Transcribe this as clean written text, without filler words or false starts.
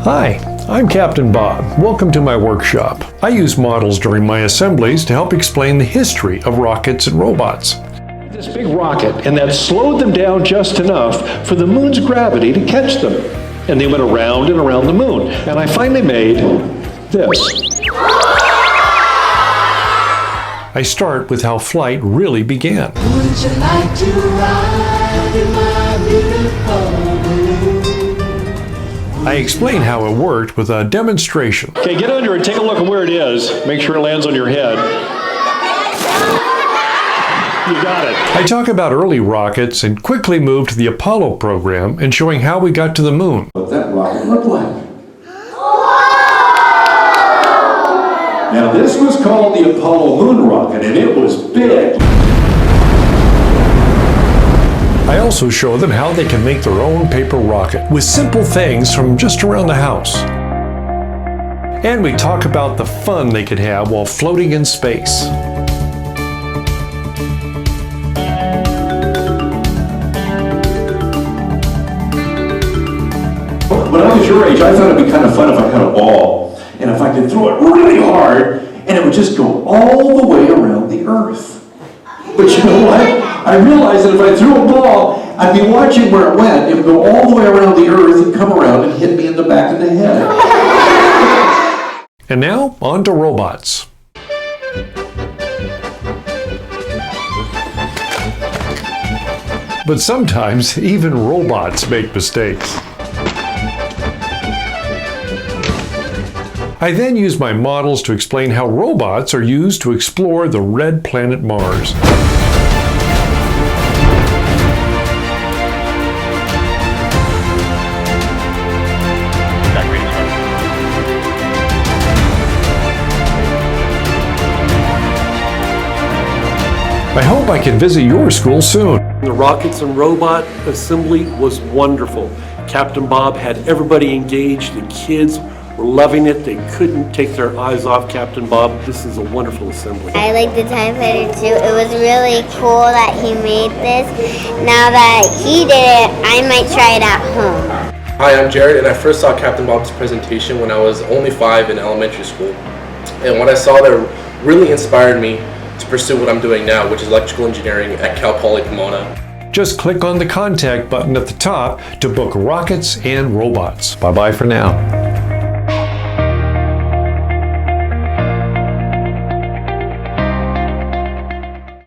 Hi, I'm Captain Bob. Welcome to my workshop. I use models during my assemblies to help explain the history of rockets and robots. This big rocket, and that slowed them down just enough for the moon's gravity to catch them. And they went around and around the moon. And I finally made this. I start with how flight really began. Would you like to ride in my beautiful balloon? I explain how it worked with a demonstration. Okay, get under it, take a look at where it is. Make sure it lands on your head. You got it. I talk about early rockets and quickly move to the Apollo program and showing how we got to the moon. What that rocket looked like. Now this was called the Apollo moon rocket, and it was big. I also show them how they can make their own paper rocket with simple things from just around the house. And we talk about the fun they could have while floating in space. When I was your age, I thought it'd be kind of fun if I had a ball, and if I could throw it really hard, and it would just go all the way around the earth. But you know what? I realized that if I threw a ball, I'd be watching where it went. It would go all the way around the earth and come around and hit me in the back of the head. And now, on to robots. But sometimes, even robots make mistakes. I then use my models to explain how robots are used to explore the red planet Mars. I hope I can visit your school soon. The rockets and robot assembly was wonderful. Captain Bob had everybody engaged. The kids were loving it. They couldn't take their eyes off Captain Bob. This is a wonderful assembly. I like the TIE Fighter too. It was really cool that he made this. Now that he did it, I might try it at home. Hi, I'm Jared, and I first saw Captain Bob's presentation when I was only 5 in elementary school. And what I saw there really inspired me to pursue what I'm doing now, which is electrical engineering at Cal Poly Pomona. Just click on the contact button at the top to book rockets and robots. Bye-bye for now.